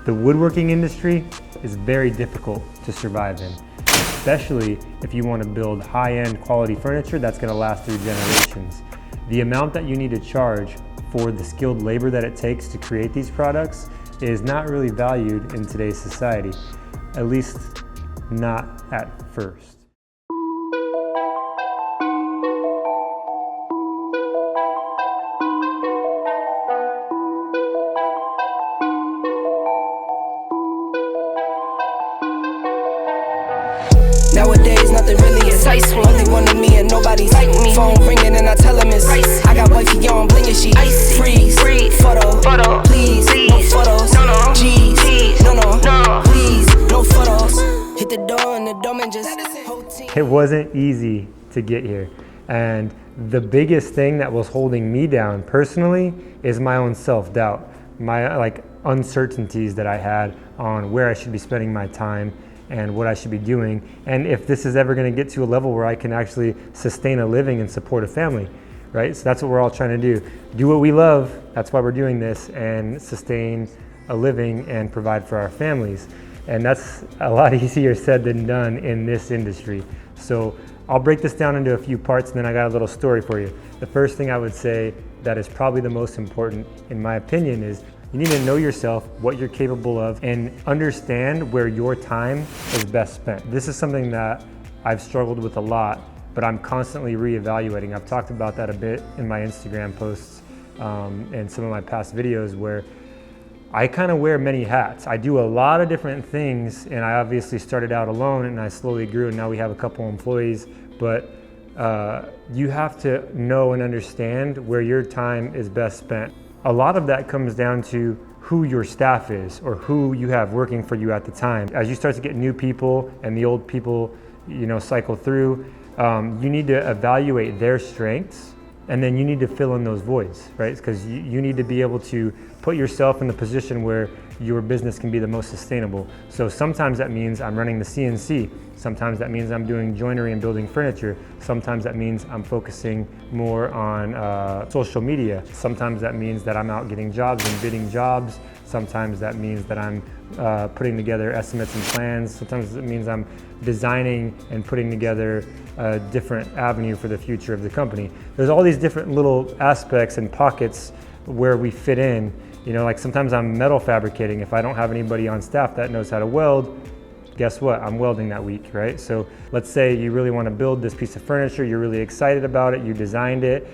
The woodworking industry is very difficult to survive in, especially if you want to build high-end quality furniture that's going to last through generations. The amount that you need to charge for the skilled labor that it takes to create these products is not really valued in today's society, at least not at first. Nowadays, nothing really enticing. Only one of me and nobody's like me. Phone ringing and I tell him it's I got wifey on bling and she freeze. Photo, please, no photos. G's, no, please, no photos. Hit the door and the doorman just It wasn't easy to get here. And the biggest thing that was holding me down personally is my own self-doubt. My uncertainties that I had on where I should be spending my time and what I should be doing, and if this is ever going to get to a level where I can actually sustain a living and support a family, right? So that's what we're all trying to do what we love. That's why we're doing this, and sustain a living and provide for our families. And that's a lot easier said than done in this industry. So I'll break this down into a few parts, and then I got a little story for you. The first thing I would say that is probably the most important, in my opinion, is you need to know yourself, what you're capable of, and understand where your time is best spent. This is something that I've struggled with a lot, but I'm constantly reevaluating. I've talked about that a bit in my Instagram posts and some of my past videos, where I kind of wear many hats. I do a lot of different things, and I obviously started out alone and I slowly grew, and now we have a couple employees, but you have to know and understand where your time is best spent. A lot of that comes down to who your staff is or who you have working for you at the time. As you start to get new people and the old people, cycle through, you need to evaluate their strengths, and then you need to fill in those voids, right? Because you need to be able to put yourself in the position where your business can be the most sustainable. So sometimes that means I'm running the CNC. Sometimes that means I'm doing joinery and building furniture. Sometimes that means I'm focusing more on social media. Sometimes that means that I'm out getting jobs and bidding jobs. Sometimes that means that I'm putting together estimates and plans. Sometimes it means I'm designing and putting together a different avenue for the future of the company. There's all these different little aspects and pockets where we fit in. Sometimes I'm metal fabricating. If I don't have anybody on staff that knows how to weld, guess what? I'm welding that week, right? So let's say you really want to build this piece of furniture, you're really excited about it, you designed it,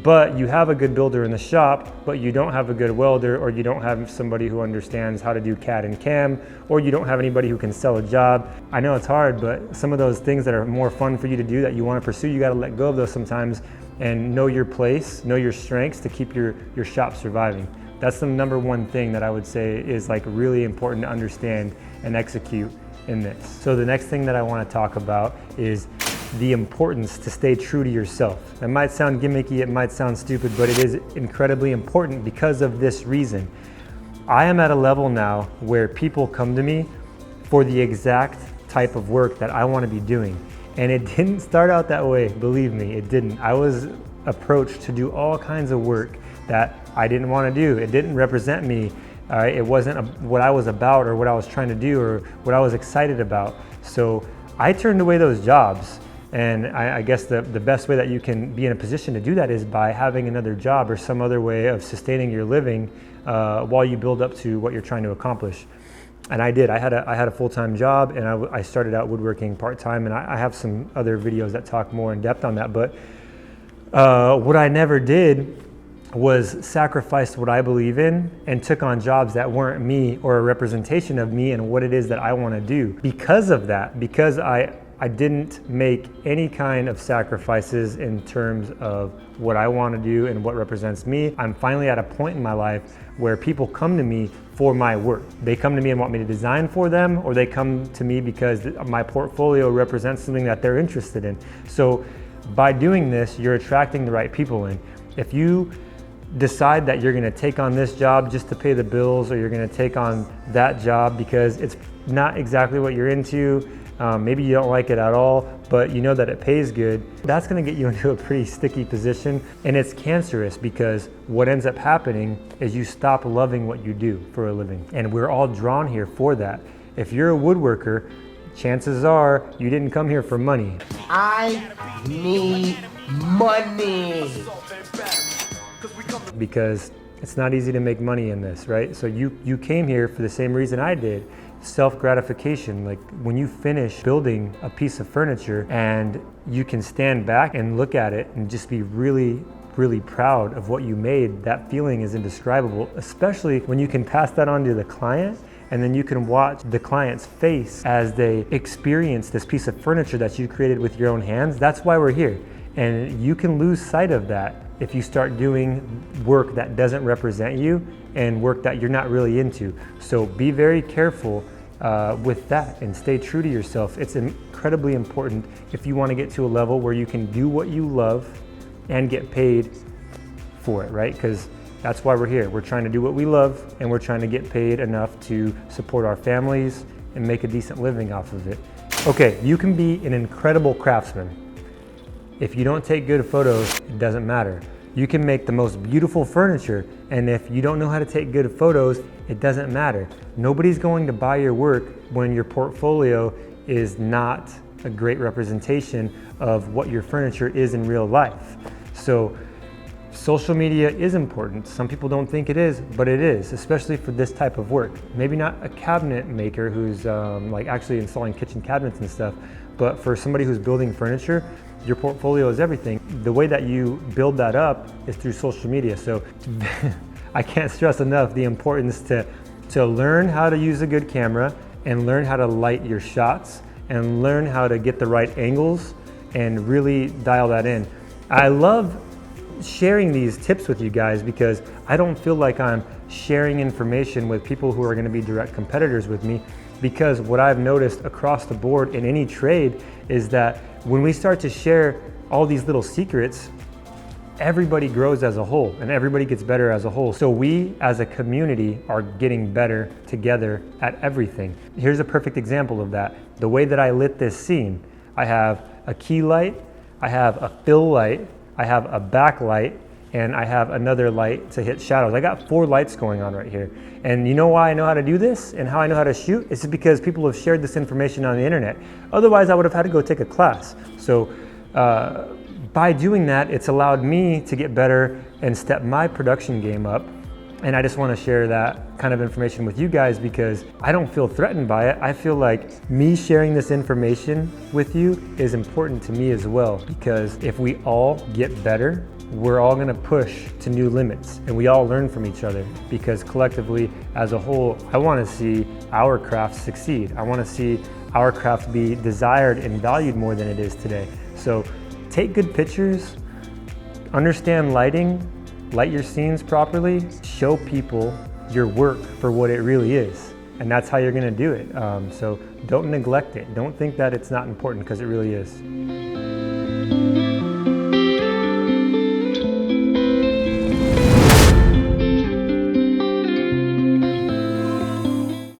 but you have a good builder in the shop, but you don't have a good welder, or you don't have somebody who understands how to do CAD and CAM, or you don't have anybody who can sell a job. I know it's hard, but some of those things that are more fun for you to do that you want to pursue, you got to let go of those sometimes and know your place, know your strengths to keep your shop surviving. That's the number one thing that I would say is really important to understand and execute in this. So the next thing that I want to talk about is the importance to stay true to yourself. It might sound gimmicky, it might sound stupid, but it is incredibly important because of this reason. I am at a level now where people come to me for the exact type of work that I want to be doing. And it didn't start out that way, believe me, it didn't. I was approached to do all kinds of work that I didn't want to do. It didn't represent me. It wasn't what I was about or what I was trying to do or what I was excited about. So I turned away those jobs. And I guess the best way that you can be in a position to do that is by having another job or some other way of sustaining your living while you build up to what you're trying to accomplish. And I did. I had a full-time job, and I started out woodworking part-time, and I have some other videos that talk more in depth on that. But what I never did was sacrifice what I believe in and took on jobs that weren't me or a representation of me and what it is that I want to do. Because of that, because I didn't make any kind of sacrifices in terms of what I want to do and what represents me, I'm finally at a point in my life where people come to me for my work. They come to me and want me to design for them, or they come to me because my portfolio represents something that they're interested in. So by doing this, you're attracting the right people in. If you decide that you're gonna take on this job just to pay the bills, or you're gonna take on that job because it's not exactly what you're into. Maybe you don't like it at all, but you know that it pays good. That's gonna get you into a pretty sticky position, and it's cancerous because what ends up happening is you stop loving what you do for a living. And we're all drawn here for that. If you're a woodworker, chances are you didn't come here for money. I need money. Because it's not easy to make money in this, right? So you came here for the same reason I did. Self-gratification. Like when you finish building a piece of furniture and you can stand back and look at it and just be really, really proud of what you made, that feeling is indescribable, especially when you can pass that on to the client, and then you can watch the client's face as they experience this piece of furniture that you created with your own hands. That's why we're here. And you can lose sight of that if you start doing work that doesn't represent you and work that you're not really into. So be very careful with that and stay true to yourself. It's incredibly important if you want to get to a level where you can do what you love and get paid for it, right? Because that's why we're here. We're trying to do what we love, and we're trying to get paid enough to support our families and make a decent living off of it. Okay, you can be an incredible craftsman. If you don't take good photos, it doesn't matter. You can make the most beautiful furniture, and if you don't know how to take good photos, it doesn't matter. Nobody's going to buy your work when your portfolio is not a great representation of what your furniture is in real life. So social media is important. Some people don't think it is, but it is, especially for this type of work. Maybe not a cabinet maker who's like actually installing kitchen cabinets and stuff, but for somebody who's building furniture, your portfolio is everything. The way that you build that up is through social media. So I can't stress enough the importance to learn how to use a good camera and learn how to light your shots and learn how to get the right angles and really dial that in. I love sharing these tips with you guys because I don't feel like I'm sharing information with people who are going to be direct competitors with me, because what I've noticed across the board in any trade is that when we start to share all these little secrets, everybody grows as a whole and everybody gets better as a whole. So we as a community are getting better together at everything. Here's a perfect example of that. The way that I lit this scene, I have a key light, I have a fill light, I have a backlight, and I have another light to hit shadows. I got 4 lights going on right here. And you know why I know how to do this and how I know how to shoot? It's because people have shared this information on the internet. Otherwise, I would have had to go take a class. So by doing that, it's allowed me to get better and step my production game up. And I just want to share that kind of information with you guys because I don't feel threatened by it. I feel like me sharing this information with you is important to me as well, because if we all get better, we're all going to push to new limits and we all learn from each other, because collectively as a whole, I want to see our craft succeed. I want to see our craft be desired and valued more than it is today. So take good pictures, understand lighting, light your scenes properly, show people your work for what it really is. And that's how you're going to do it. So don't neglect it. Don't think that it's not important, because it really is.